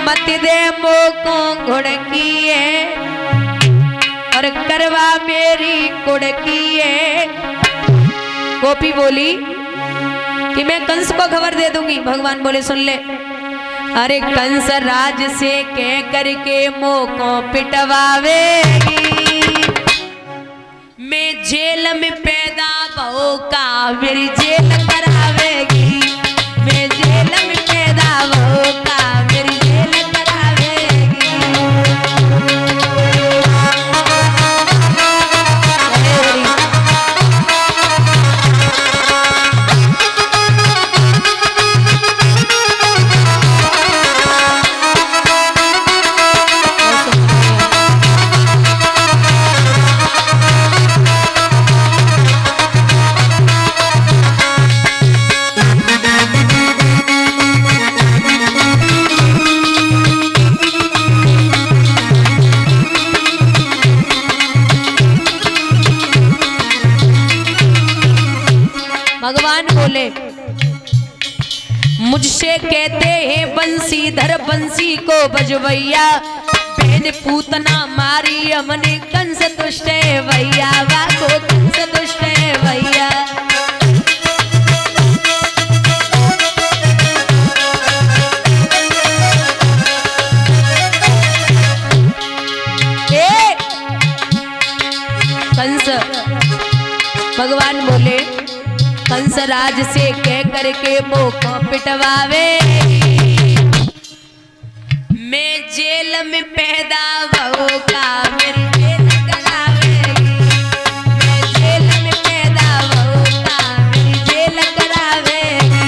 मत दे मोको घुड़किए और करवा मेरी कुड़किए। गोपी बोली कि मैं कंस को खबर दे दूंगी। भगवान बोले सुन ले, अरे कंस राज से कह करके मोको पिटवावेगी, मैं जेल में पैदा होगा मेरी जेल करावेगी, मैं जेल में पैदा होगा मेरी जेल करावेगी। भगवान बोले मुझसे कहते हैं बंसीधर बंसी को बजवैया, बहन पूतना मारी हमने कंस दुष्ट है भैया, वाको कंस दुष्ट है भैया। कंस भगवान बोले कंस राज से कह करके मोको पिटवावेगी, मैं जेल में पैदा होगा मेरी जेल करावेगी, मैं जेल में पैदा होगा मेरी जेल करावेगी।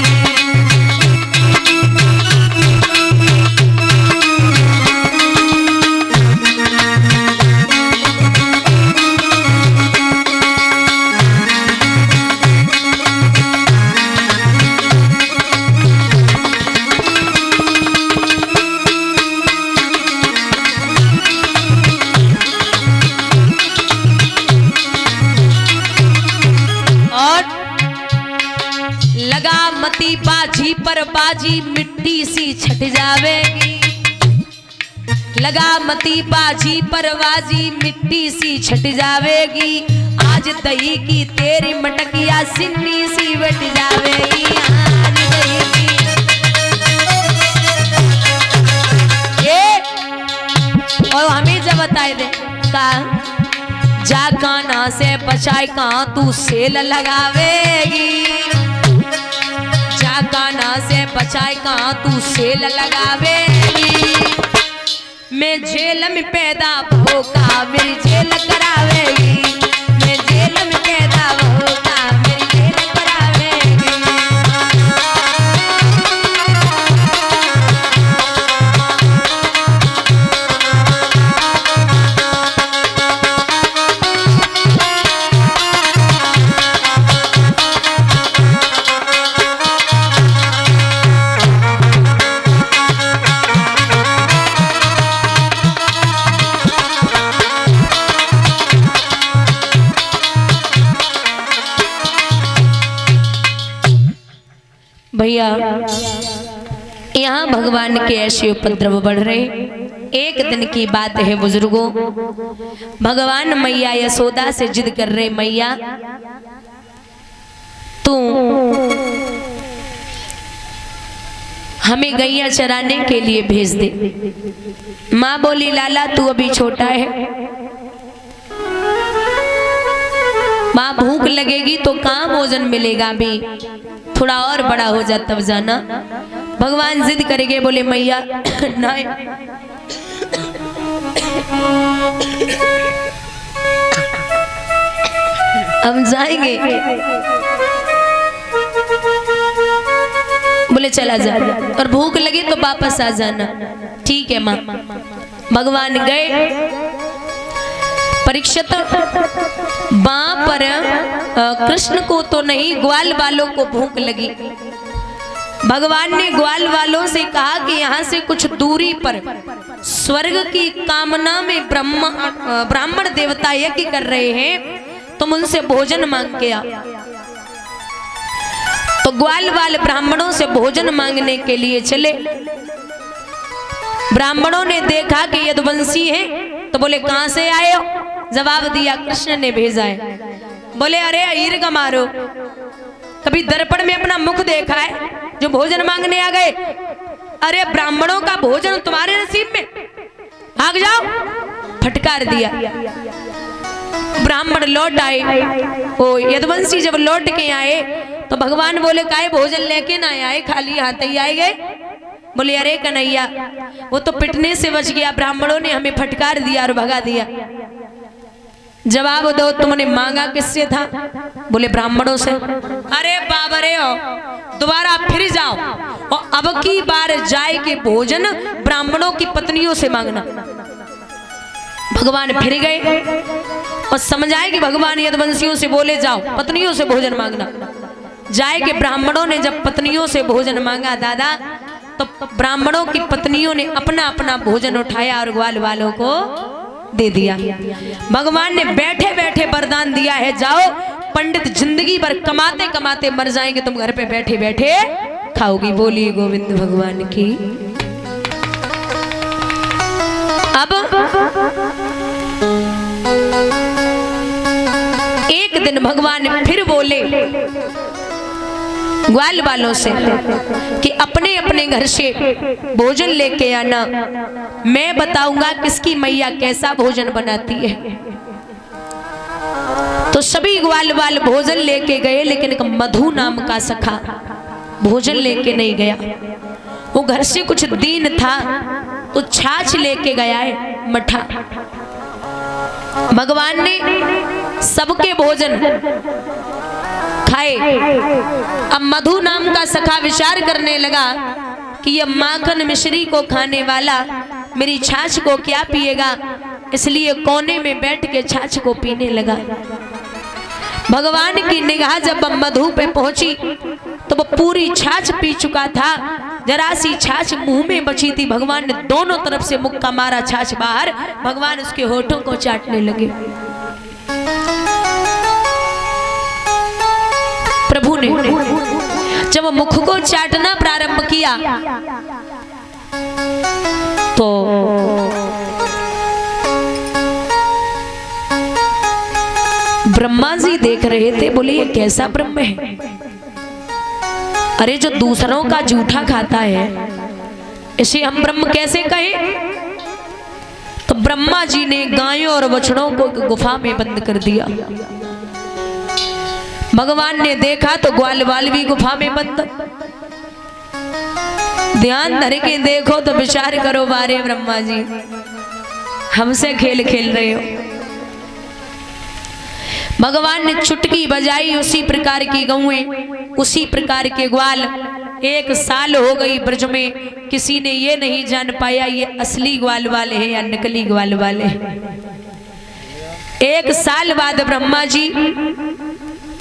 मती बाजी पर बाजी मिट्टी सी छट जावेगी, लगा मती बाजी पर बाजी मिट्टी सी छट जावेगी, आज दही की तेरी मटकिया सिन्नी सी बट जावेगी, आज दही की। ये और हमें जब बताए दे का जा काना से बचाए कहाँ तू सेल लगावेगी, काना से बचाए कहाँ तू सेल लगावेगी, मैं जेल में पैदा होगा मेरी जेल करावेगी, मैं जेल में पैदा होगा मेरी जेल करावेगी। भैया यहाँ भगवान के ऐसे उपद्रव बढ़ रहे। एक दिन की बात है बुजुर्गों, भगवान मैया यशोदा से जिद कर रहे, मैया तू हमें गैया चराने के लिए भेज दे। माँ बोली लाला तू अभी छोटा है, माँ भूख लगेगी तो कहाँ भोजन मिलेगा, अभी थोड़ा और बड़ा हो जा तब जाना। भगवान जिद करेंगे, बोले मैया ना हम जाएंगे। बोले चला जा और भूख लगे तो वापस आ जाना। ठीक है माँ। भगवान गए। परीक्षित वहां पर कृष्ण को तो नहीं, ग्वाल वालों को भूख लगी। भगवान ने ग्वाल वालों से कहा कि यहाँ से कुछ दूरी पर स्वर्ग की कामना में ब्राह्मण देवता यज्ञ कर रहे हैं, तुम उनसे भोजन मांग के आओ। तो ग्वाल वाले ब्राह्मणों से भोजन मांगने के लिए चले। ब्राह्मणों ने देखा कि यदुवंशी है तो बोले कहां से आए हो? जवाब दिया कृष्ण ने भेजा है। बोले अरे अहीर का मारो, कभी दर्पण में अपना मुख देखा है जो भोजन मांगने आ गए? अरे ब्राह्मणों का भोजन तुम्हारे नसीब में, भाग जाओ। फटकार दिया। ब्राह्मण लौट आए। ओ यदुवंशी जब लौट के आए तो भगवान बोले काहे भोजन लेके ना आए, खाली हाथ ही आए गए? बोले अरे कन्हैया वो तो पिटने से बच गया, ब्राह्मणों ने हमें फटकार दिया और भगा दिया। जवाब दो तुमने मांगा किससे था? बोले ब्राह्मणों से। अरे बाबरे हो, दोबारा फिर जाओ और अब की बार जाए के भोजन ब्राह्मणों की पत्नियों से मांगना। भगवान फिर गए और समझाए कि भगवान यदुवंशियों से बोले जाओ पत्नियों से भोजन मांगना। जाए के ब्राह्मणों ने जब पत्नियों से भोजन मांगा दादा, तो ब्राह्मणों की पत्नियों ने अपना अपना भोजन उठाया और ग्वाल वालों को दे दिया। भगवान ने बैठे बैठे वरदान दिया है, जाओ पंडित जिंदगी भर कमाते कमाते मर जाएंगे, तुम घर पे बैठे बैठे खाओगी। बोलिए गोविंद भगवान की। अब एक दिन भगवान फिर बोले ग्वाल वालों से कि अपने अपने घर से भोजन लेके आना, मैं बताऊंगा किसकी मैया कैसा भोजन बनाती है। तो सभी ग्वाल वाल भोजन लेके गए, लेकिन एक मधु नाम का सखा भोजन लेके नहीं गया। वो घर से कुछ दीन था तो छाछ लेके गया है मठा। भगवान ने सबके भोजन खाए। अब मधु नाम का सखा विचार करने लगा कि यह माखन मिश्री को खाने वाला मेरी छाछ को क्या पिएगा, इसलिए कोने में बैठ के छाछ को पीने लगा। भगवान की निगाह जब मधु पे पहुंची तो वो पूरी छाछ पी चुका था, जरा सी छाछ मुंह में बची थी। भगवान ने दोनों तरफ से मुक्का मारा छाछ बाहर, भगवान उसके होठों को चाटने लगे। प्रभु ने जब मुख को चाटना प्रारंभ किया तो ब्रह्मा जी देख रहे थे, बोले ये कैसा ब्रह्म है? अरे जो दूसरों का जूठा खाता है इसे हम ब्रह्म कैसे कहें? तो ब्रह्मा जी ने गायों और बछड़ों को गुफा में बंद कर दिया। भगवान ने देखा तो ग्वाल वाल भी गुफा में बंद। ध्यान धर के देखो तो विचार करो, बारे ब्रह्मा जी हमसे खेल खेल रहे हो। भगवान ने चुटकी बजाई, उसी प्रकार की गौएं, उसी प्रकार के ग्वाल। 1 साल हो गई ब्रज में, किसी ने ये नहीं जान पाया ये असली ग्वाल वाले हैं या नकली ग्वाल वाले हैं। 1 साल बाद ब्रह्मा जी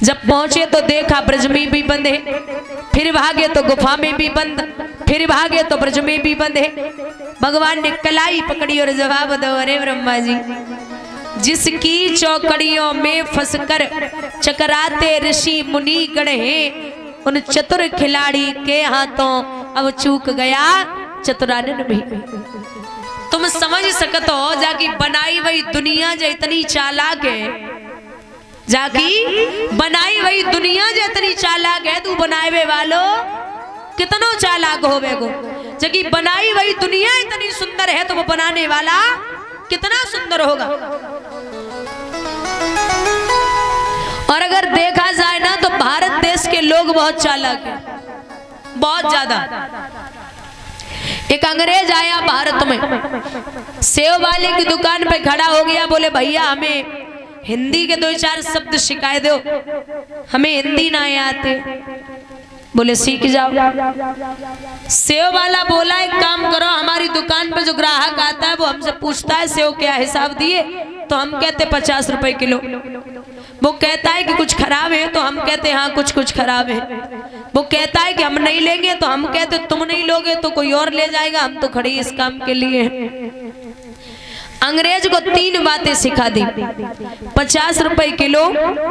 जब पहुंचे तो देखा ब्रज में भी बंद है, फिर भागे तो गुफा में भी बंद, फिर भागे तो ब्रज में भी बंद है। भगवान ने कलाई पकड़ी और जवाब दो, अरे ब्रह्मा जी जिसकी चौकड़ियों में फंसकर चकराते ऋषि मुनि गण हैं, उन चतुर खिलाड़ी के हाथों अब चूक गया चतुरानन भी। तुम समझ सकते हो जाकी बनाई वही दुनिया जो इतनी चालाक है, जाकी बनाई वही दुनिया जो इतनी चालाक है, तू बनाए वालो कितनो चालाक हो बेगो। जाकी बनाई वही दुनिया इतनी सुंदर है तो वो बनाने वाला कितना सुंदर होगा। और अगर देखा जाए ना तो भारत देश के लोग बहुत चालाक हैं, बहुत ज्यादा। एक अंग्रेज आया भारत में, सेव वाले की दुकान पे खड़ा हो गया, बोले भैया हमें हिंदी के 2-4 शब्द सिखाए दो, हमें हिंदी ना आते। बोले सीख जाओ। सेव वाला बोला एक काम करो, हमारी दुकान पे जो ग्राहक आता है वो हमसे पूछता है सेव क्या हिसाब दिए, तो हम कहते 50 रुपए किलो। वो कहता है कि कुछ खराब है, तो हम कहते हाँ कुछ कुछ खराब है। वो कहता है कि हम नहीं लेंगे, तो हम कहते तुम नहीं लोगे तो कोई और ले जाएगा, हम तो खड़ी इस काम के लिए। अंग्रेज को 3 बातें सिखा दी, 50 रुपए किलो,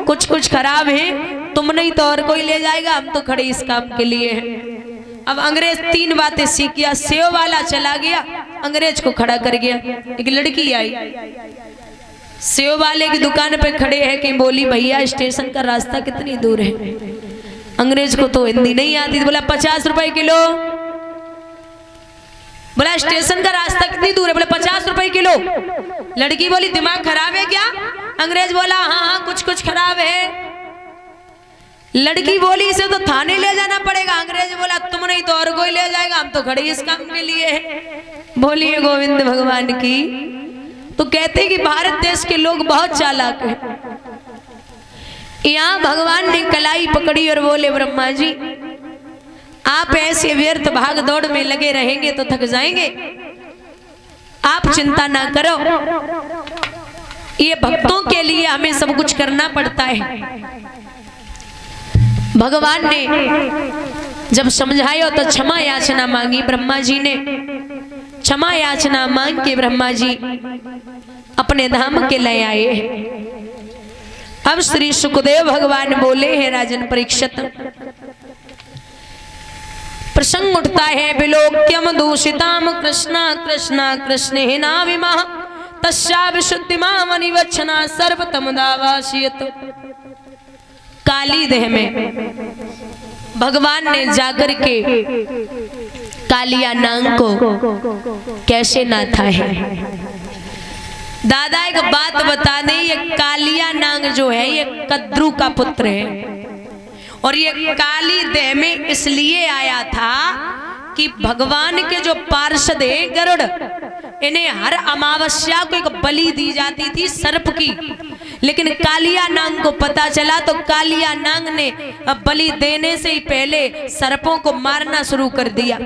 कुछ कुछ खराब है, तुम नहीं तो और कोई ले जाएगा, हम तो खड़े इस काम के लिए हैं। अब अंग्रेज 3 बातें सीख गया। सेव वाला चला गया, अंग्रेज को खड़ा कर गया। एक लड़की आई, सेव वाले की दुकान पे खड़े है कि बोली भैया स्टेशन का रास्ता कितनी दूर है। अंग्रेज को तो हिंदी नहीं आती, बोला 50 रुपए किलो। बोला स्टेशन का रास्ता कितनी दूर है, बोले 50 रुपए किलो। लड़की बोली दिमाग खराब है क्या? अंग्रेज बोला हाँ कुछ कुछ खराब है। लड़की बोली इसे तो थाने ले जाना पड़ेगा। अंग्रेज बोला तुम नहीं तो और कोई ले जाएगा, हम तो खड़े इस काम के लिए। बोलिए गोविंद भगवान की। तो कहते कि भारत देश के लोग बहुत चालाक हैं। यहाँ भगवान ने कलाई पकड़ी और बोले ब्रह्मा जी आप ऐसे व्यर्थ भाग दौड़ में लगे रहेंगे तो थक जाएंगे, आप चिंता ना करो, ये भक्तों के लिए हमें सब कुछ करना पड़ता है। भगवान ने जब समझाया तो क्षमा याचना मांगी। ब्रह्मा जी ने क्षमा याचना मांग के ब्रह्मा जी अपने धाम के ले आए। अब श्री सुखदेव भगवान बोले हैं राजन परीक्षित, प्रसंग उठता है विलोक्यम दूषिताम कृष्णा कृष्णा कृष्णेना विमः तस्या विशुद्धिमामनिवच्छना सर्वतमदावासियत। काली देह में भगवान ने जाकर के कालिया नांग को कैसे नाथा है। दादा एक बात बता दें, ये कालिया नांग जो है ये कद्रू का पुत्र है और ये काली देह में इसलिए आया था कि भगवान के जो पार्षद है गरुड़, इन्हें हर अमावस्या को एक बलि दी जाती थी सर्प की। लेकिन कालिया नांग को पता चला तो कालिया नांग ने बलि देने से ही पहले सर्पों को मारना शुरू कर दिया।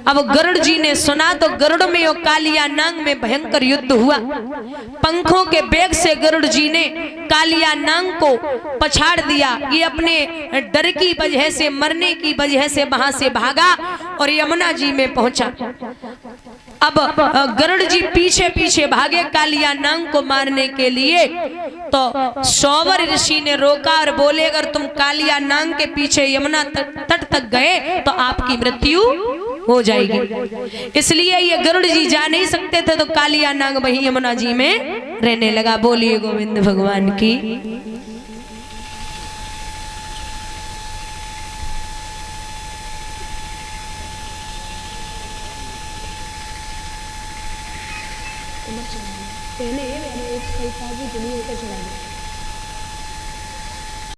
अब गरुड़ जी ने सुना तो गरुड़ में और कालिया नांग में भयंकर युद्ध हुआ। पंखों के वेग से गरुड़ जी ने कालिया नांग को पछाड़ दिया। ये अपने डर की वजह से, मरने की वजह से वहां से भागा और यमुना जी में पहुंचा। अब गरुड़ जी पीछे पीछे भागे कालिया नांग को मारने के लिए, तो सौवर ऋषि ने रोका और बोले अगर तुम कालिया नांग के पीछे यमुना तट तक गए तो आपकी मृत्यु हो जाएगी। इसलिए ये गरुड़ जी जा नहीं सकते थे, तो कालिया नांग वही यमुना जी में रहने लगा। बोलिए गोविंद भगवान की। पहले एक पैसा भी दुनिया को चला